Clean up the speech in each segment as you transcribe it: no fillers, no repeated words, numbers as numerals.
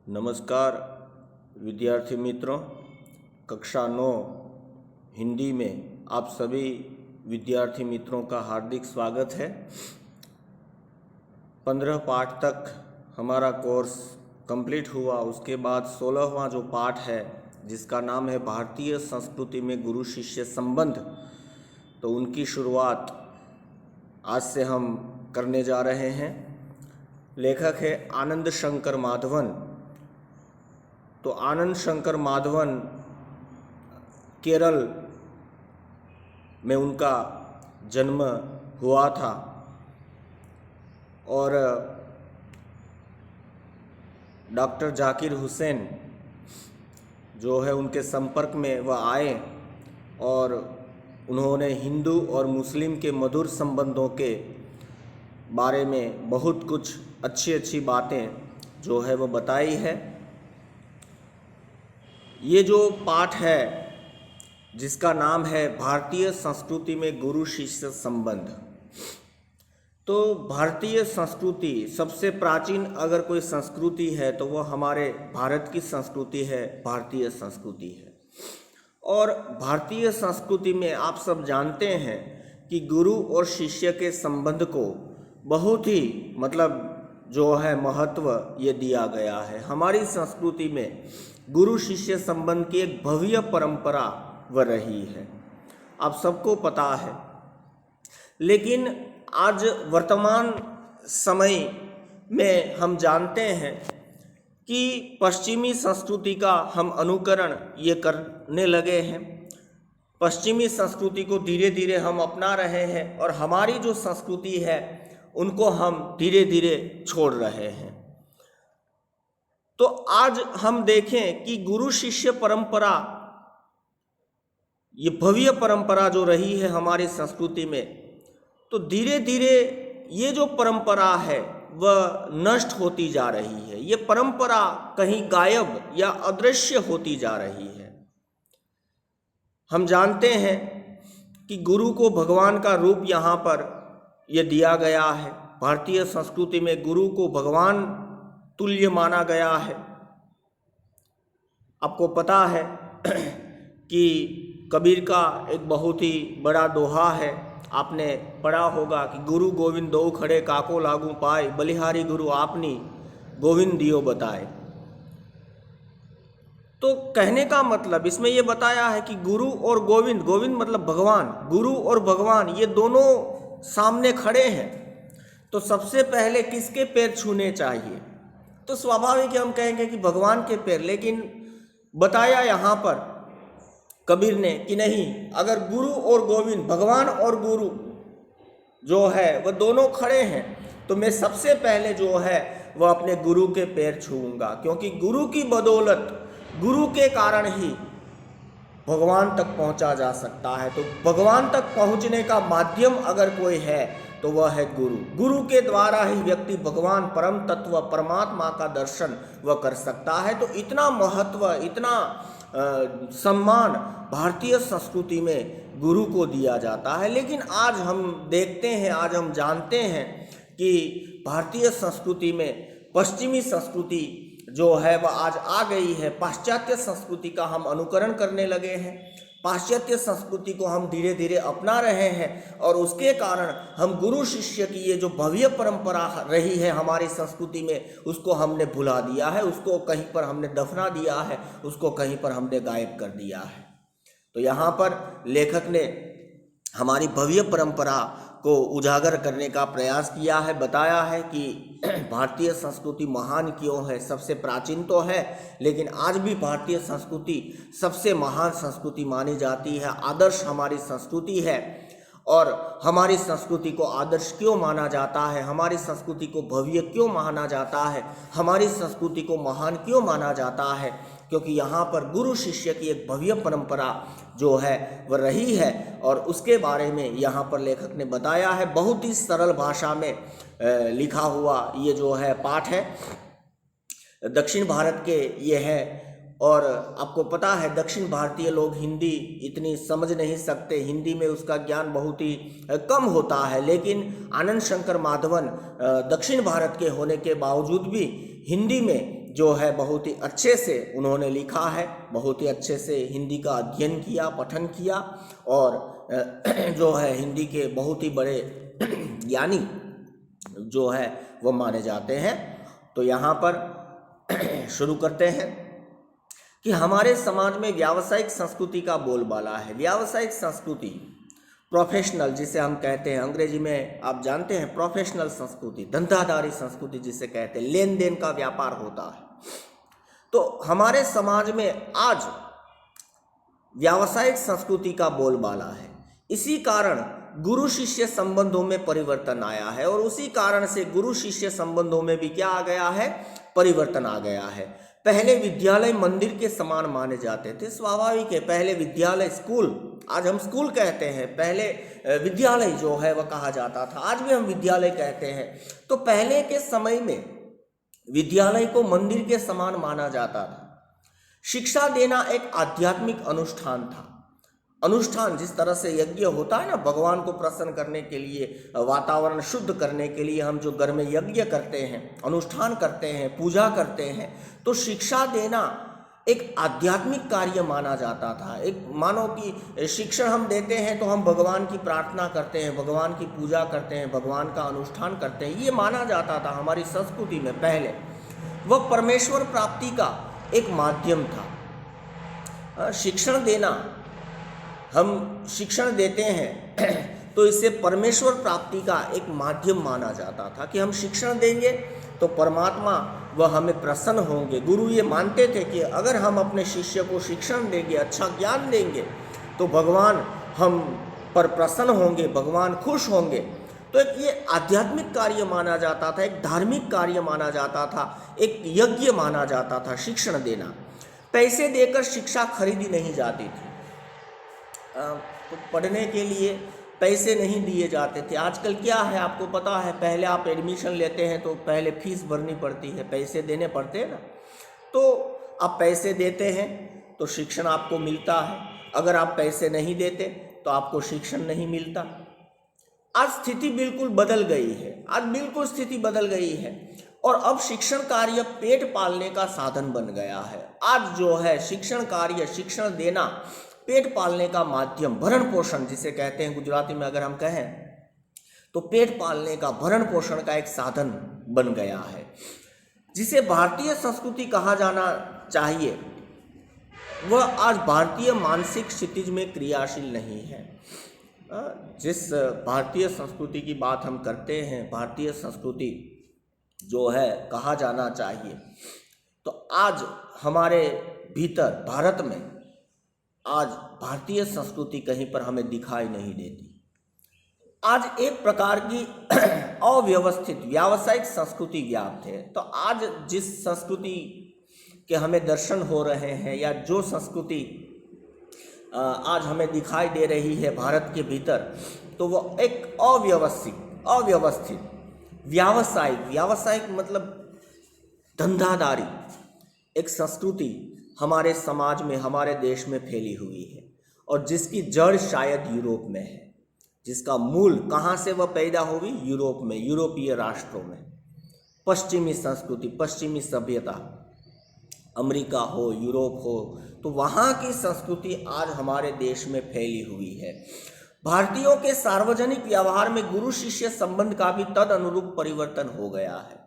नमस्कार विद्यार्थी मित्रों, कक्षा 9 हिंदी में आप सभी विद्यार्थी मित्रों का हार्दिक स्वागत है। 15 पाठ तक हमारा कोर्स कंप्लीट हुआ। उसके बाद 16वां जो पाठ है जिसका नाम है भारतीय संस्कृति में गुरु शिष्य संबंध, तो उनकी शुरुआत आज से हम करने जा रहे हैं। लेखक है आनंद शंकर माधवन। तो आनंद शंकर माधवन केरल में उनका जन्म हुआ था और डॉक्टर जाकिर हुसैन जो है उनके संपर्क में वह आए और उन्होंने हिंदू और मुस्लिम के मधुर संबंधों के बारे में बहुत कुछ अच्छी अच्छी बातें जो है वो बताई है। ये जो पाठ है जिसका नाम है भारतीय संस्कृति में गुरु शिष्य संबंध, तो भारतीय संस्कृति सबसे प्राचीन अगर कोई संस्कृति है तो वह हमारे भारत की संस्कृति है, भारतीय संस्कृति है। और भारतीय संस्कृति में आप सब जानते हैं कि गुरु और शिष्य के संबंध को बहुत ही जो है महत्व ये दिया गया है। हमारी संस्कृति में गुरु शिष्य संबंध की एक भव्य परंपरा वह रही है, आप सबको पता है। लेकिन आज वर्तमान समय में हम जानते हैं कि पश्चिमी संस्कृति का हम अनुकरण ये करने लगे हैं। पश्चिमी संस्कृति को धीरे धीरे हम अपना रहे हैं और हमारी जो संस्कृति है उनको हम धीरे धीरे छोड़ रहे हैं। तो आज हम देखें कि गुरु शिष्य परंपरा, ये भव्य परंपरा जो रही है हमारी संस्कृति में, तो धीरे धीरे ये जो परंपरा है वह नष्ट होती जा रही है। ये परंपरा कहीं गायब या अदृश्य होती जा रही है। हम जानते हैं कि गुरु को भगवान का रूप यहाँ पर यह दिया गया है। भारतीय संस्कृति में गुरु को भगवान तुल्य माना गया है। आपको पता है कि कबीर का एक बहुत ही बड़ा दोहा है, आपने पढ़ा होगा कि गुरु गोविंद दो खड़े काको लागू पाए, बलिहारी गुरु आपनी गोविंद दियो बताए। तो कहने का मतलब इसमें यह बताया है कि गुरु और गोविंद, गोविंद मतलब भगवान, गुरु और भगवान ये दोनों सामने खड़े हैं। तो सबसे पहले किसके पैर छूने चाहिए? तो स्वाभाविक है हम कहेंगे कि भगवान के पैर। लेकिन बताया यहाँ पर कबीर ने कि नहीं, अगर गुरु और गोविंद, भगवान और गुरु जो है वह दोनों खड़े हैं तो मैं सबसे पहले जो है वह अपने गुरु के पैर छूऊंगा, क्योंकि गुरु की बदौलत, गुरु के कारण ही भगवान तक पहुंचा जा सकता है। तो भगवान तक पहुंचने का माध्यम अगर कोई है तो वह है गुरु। गुरु के द्वारा ही व्यक्ति भगवान, परम तत्व, परमात्मा का दर्शन वह कर सकता है। तो इतना महत्व, इतना सम्मान भारतीय संस्कृति में गुरु को दिया जाता है। लेकिन आज हम देखते हैं, आज हम जानते हैं कि भारतीय संस्कृति में पश्चिमी संस्कृति जो है वह आज आ गई है। पाश्चात्य संस्कृति का हम अनुकरण करने लगे हैं, पाश्चात्य संस्कृति को हम धीरे धीरे अपना रहे हैं और उसके कारण हम गुरु शिष्य की ये जो भव्य परंपरा रही है हमारी संस्कृति में, उसको हमने भुला दिया है, उसको कहीं पर हमने दफना दिया है, उसको कहीं पर हमने गायब कर दिया है। तो यहाँ पर लेखक ने हमारी भव्य परंपरा को उजागर करने का प्रयास किया है, बताया है कि भारतीय संस्कृति महान क्यों है, सबसे प्राचीन तो है लेकिन आज भी भारतीय संस्कृति सबसे महान संस्कृति मानी जाती है, आदर्श हमारी संस्कृति है। और हमारी संस्कृति को आदर्श क्यों माना जाता है, हमारी संस्कृति को भव्य क्यों माना जाता है, हमारी संस्कृति को महान क्यों माना जाता है? क्योंकि यहाँ पर गुरु शिष्य की एक भव्य परंपरा जो है वह रही है और उसके बारे में यहाँ पर लेखक ने बताया है। बहुत ही सरल भाषा में लिखा हुआ ये जो है पाठ है, दक्षिण भारत के ये है। और आपको पता है दक्षिण भारतीय लोग हिंदी इतनी समझ नहीं सकते, हिंदी में उसका ज्ञान बहुत ही कम होता है। लेकिन आनंद शंकर माधवन दक्षिण भारत के होने के बावजूद भी हिंदी में जो है बहुत ही अच्छे से उन्होंने लिखा है, बहुत ही अच्छे से हिंदी का अध्ययन किया, पठन किया और जो है हिंदी के बहुत ही बड़े ज्ञानी जो है वो माने जाते हैं। तो यहाँ पर शुरू करते हैं कि हमारे समाज में व्यावसायिक संस्कृति का बोलबाला है। व्यावसायिक संस्कृति, प्रोफेशनल जिसे हम कहते हैं, अंग्रेजी में आप जानते हैं प्रोफेशनल संस्कृति, धंधादारी संस्कृति जिसे कहते हैं, लेन देन का व्यापार होता है। तो हमारे समाज में आज व्यावसायिक संस्कृति का बोलबाला है। इसी कारण गुरु शिष्य संबंधों में परिवर्तन आया है और उसी कारण से गुरु शिष्य संबंधों में भी क्या आ गया है, परिवर्तन आ गया है। पहले विद्यालय मंदिर के समान माने जाते थे, स्वाभाविक है। पहले विद्यालय, स्कूल, आज हम स्कूल कहते हैं, पहले विद्यालय जो है वह कहा जाता था, आज भी हम विद्यालय कहते हैं। तो पहले के समय में विद्यालय को मंदिर के समान माना जाता था। शिक्षा देना एक आध्यात्मिक अनुष्ठान था। अनुष्ठान जिस तरह से यज्ञ होता है ना, भगवान को प्रसन्न करने के लिए, वातावरण शुद्ध करने के लिए हम जो घर में यज्ञ करते हैं, अनुष्ठान करते हैं, पूजा करते हैं, तो शिक्षा देना एक आध्यात्मिक कार्य माना जाता था। एक मानो कि शिक्षण हम देते हैं तो हम भगवान की प्रार्थना करते हैं, भगवान की पूजा करते हैं, भगवान का अनुष्ठान करते हैं, ये माना जाता था हमारी संस्कृति में। पहले वह परमेश्वर प्राप्ति का एक माध्यम था। शिक्षण देना, हम शिक्षण देते हैं तो इससे परमेश्वर प्राप्ति का एक माध्यम माना जाता था कि हम शिक्षण देंगे तो परमात्मा वह हमें प्रसन्न होंगे। गुरु ये मानते थे कि अगर हम अपने शिष्य को शिक्षण देंगे, अच्छा ज्ञान देंगे, तो भगवान हम पर प्रसन्न होंगे, भगवान खुश होंगे। तो एक ये आध्यात्मिक कार्य माना जाता था, एक धार्मिक कार्य माना जाता था, एक यज्ञ माना जाता था शिक्षण देना। पैसे देकर शिक्षा खरीदी नहीं जाती थी। तो पढ़ने के लिए पैसे नहीं दिए जाते थे। आजकल क्या है आपको पता है, पहले आप एडमिशन लेते हैं तो पहले फीस भरनी पड़ती है, पैसे देने पड़ते हैं ना। तो आप पैसे देते हैं तो शिक्षण आपको मिलता है, अगर आप पैसे नहीं देते तो आपको शिक्षण नहीं मिलता। आज स्थिति बिल्कुल बदल गई है, आज बिल्कुल स्थिति बदल गई है और अब शिक्षण कार्य पेट पालने का साधन बन गया है। आज जो है शिक्षण कार्य, शिक्षण देना पेट पालने का माध्यम, भरण पोषण जिसे कहते हैं गुजराती में अगर हम कहें तो पेट पालने का, भरण पोषण का एक साधन बन गया है। जिसे भारतीय संस्कृति कहा जाना चाहिए वह आज भारतीय मानसिक क्षितिज में क्रियाशील नहीं है। जिस भारतीय संस्कृति की बात हम करते हैं, भारतीय संस्कृति जो है कहा जाना चाहिए, तो आज हमारे भीतर भारत में आज भारतीय संस्कृति कहीं पर हमें दिखाई नहीं देती। आज एक प्रकार की अव्यवस्थित व्यावसायिक संस्कृति व्याप्त है। तो आज जिस संस्कृति के हमें दर्शन हो रहे हैं या जो संस्कृति आज हमें दिखाई दे रही है भारत के भीतर, तो वो एक अव्यवस्थित व्यावसायिक मतलब धंधादारी एक संस्कृति हमारे समाज में, हमारे देश में फैली हुई है और जिसकी जड़ शायद यूरोप में है, जिसका मूल कहाँ से वह पैदा हुई, यूरोप में, यूरोपीय राष्ट्रों में। पश्चिमी संस्कृति, पश्चिमी सभ्यता, अमेरिका हो, यूरोप हो, तो वहाँ की संस्कृति आज हमारे देश में फैली हुई है। भारतीयों के सार्वजनिक व्यवहार में गुरु शिष्य संबंध का भी तद अनुरूप परिवर्तन हो गया है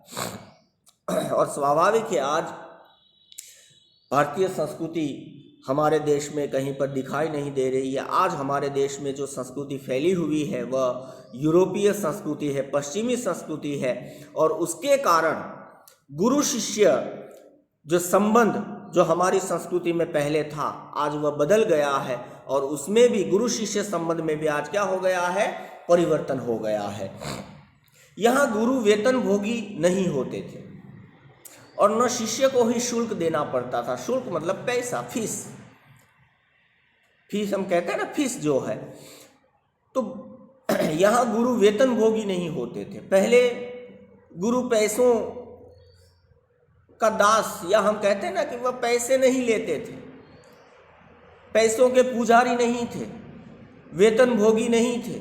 और स्वाभाविक है आज भारतीय संस्कृति हमारे देश में कहीं पर दिखाई नहीं दे रही है। आज हमारे देश में जो संस्कृति फैली हुई है वह यूरोपीय संस्कृति है, पश्चिमी संस्कृति है और उसके कारण गुरु शिष्य जो संबंध जो हमारी संस्कृति में पहले था आज वह बदल गया है और उसमें भी गुरु शिष्य संबंध में भी आज क्या हो गया है, परिवर्तन हो गया है। यहाँ गुरु वेतन भोगी नहीं होते थे और न शिष्य को ही शुल्क देना पड़ता था। शुल्क मतलब पैसा, फीस हम कहते हैं ना, फीस जो है। तो यहाँ गुरु वेतन भोगी नहीं होते थे। पहले गुरु पैसों का दास, या हम कहते हैं ना कि वह पैसे नहीं लेते थे, पैसों के पुजारी नहीं थे, वेतन भोगी नहीं थे,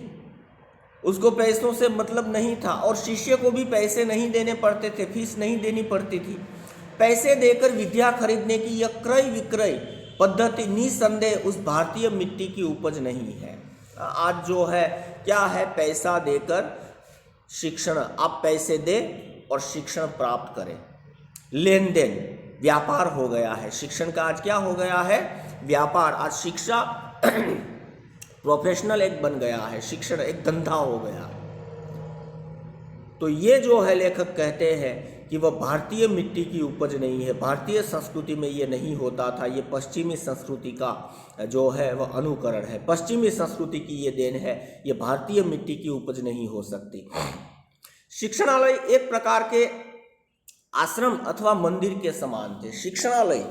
उसको पैसों से मतलब नहीं था और शिष्य को भी पैसे नहीं देने पड़ते थे, फीस नहीं देनी पड़ती थी। पैसे देकर विद्या खरीदने की यह क्रय विक्रय पद्धति निसंदेह उस भारतीय मिट्टी की उपज नहीं है। आज जो है क्या है, पैसा देकर शिक्षण, आप पैसे दें और शिक्षण प्राप्त करें, लेन देन व्यापार हो गया है। शिक्षण का आज क्या हो गया है, व्यापार। आज शिक्षा प्रोफेशनल एक बन गया है, शिक्षण एक धंधा हो गया। तो ये जो है लेखक कहते हैं कि वह भारतीय मिट्टी की उपज नहीं है, भारतीय संस्कृति में ये नहीं होता था, ये पश्चिमी संस्कृति का जो है वह अनुकरण है, पश्चिमी संस्कृति की ये देन है, ये भारतीय मिट्टी की उपज नहीं हो सकती। शिक्षणालय एक प्रकार के आश्रम अथवा मंदिर के समान थे। शिक्षणालय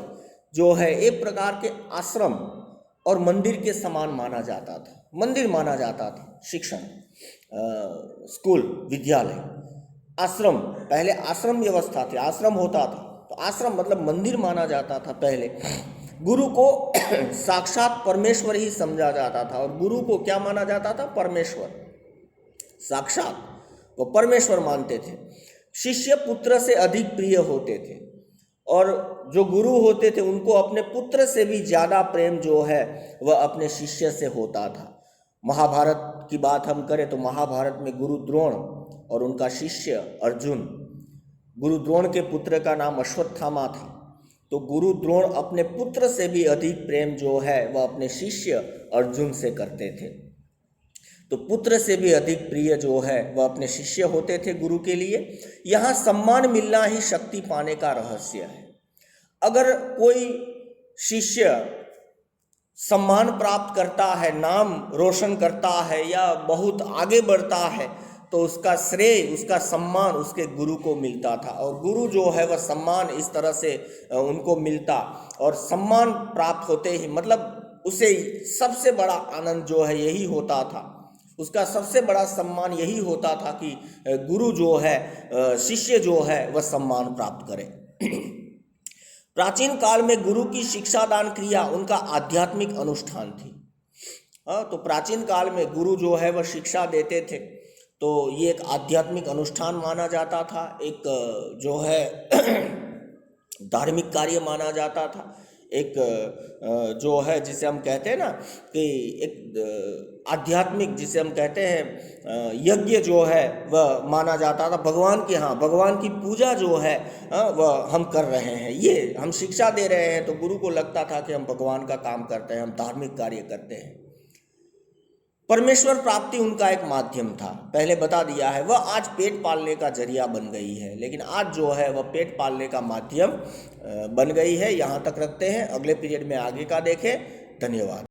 जो है एक प्रकार के आश्रम और मंदिर के समान माना जाता था, मंदिर माना जाता था। शिक्षण, स्कूल, विद्यालय, आश्रम, पहले आश्रम व्यवस्था थी, आश्रम होता था, तो आश्रम मतलब मंदिर माना जाता था पहले। गुरु को साक्षात परमेश्वर ही समझा जाता था, और गुरु को क्या माना जाता था, परमेश्वर, साक्षात वो परमेश्वर मानते थे। शिष्य पुत्र से अधिक प्रिय होते थे, और जो गुरु होते थे उनको अपने पुत्र से भी ज़्यादा प्रेम जो है वह अपने शिष्य से होता था। महाभारत की बात हम करें तो महाभारत में गुरु द्रोण और उनका शिष्य अर्जुन, गुरु द्रोण के पुत्र का नाम अश्वत्थामा था, तो गुरु द्रोण अपने पुत्र से भी अधिक प्रेम जो है वह अपने शिष्य अर्जुन से करते थे। तो पुत्र से भी अधिक प्रिय जो है वह अपने शिष्य होते थे गुरु के लिए। यहाँ सम्मान मिलना ही शक्ति पाने का रहस्य है। अगर कोई शिष्य सम्मान प्राप्त करता है, नाम रोशन करता है या बहुत आगे बढ़ता है, तो उसका श्रेय, उसका सम्मान उसके गुरु को मिलता था, और गुरु जो है वह सम्मान इस तरह से उनको मिलता, और सम्मान प्राप्त होते ही मतलब उसे सबसे बड़ा आनंद जो है यही होता था, उसका सबसे बड़ा सम्मान यही होता था कि गुरु जो है, शिष्य जो है वह सम्मान प्राप्त करे। प्राचीन काल में गुरु की शिक्षादान क्रिया उनका आध्यात्मिक अनुष्ठान थी। तो प्राचीन काल में गुरु जो है वह शिक्षा देते थे, तो ये एक आध्यात्मिक अनुष्ठान माना जाता था, एक जो है धार्मिक कार्य माना जाता था, एक जो है जिसे हम कहते हैं ना कि एक आध्यात्मिक, जिसे हम कहते हैं यज्ञ जो है वह माना जाता था। भगवान की, हाँ, भगवान की पूजा जो है वह हम कर रहे हैं, ये हम शिक्षा दे रहे हैं, तो गुरु को लगता था कि हम भगवान का काम करते हैं, हम धार्मिक कार्य करते हैं। परमेश्वर प्राप्ति उनका एक माध्यम था, पहले बता दिया है। वह आज पेट पालने का जरिया बन गई है, लेकिन आज जो है वह पेट पालने का माध्यम बन गई है। यहाँ तक रखते हैं, अगले पीरियड में आगे का देखें। धन्यवाद।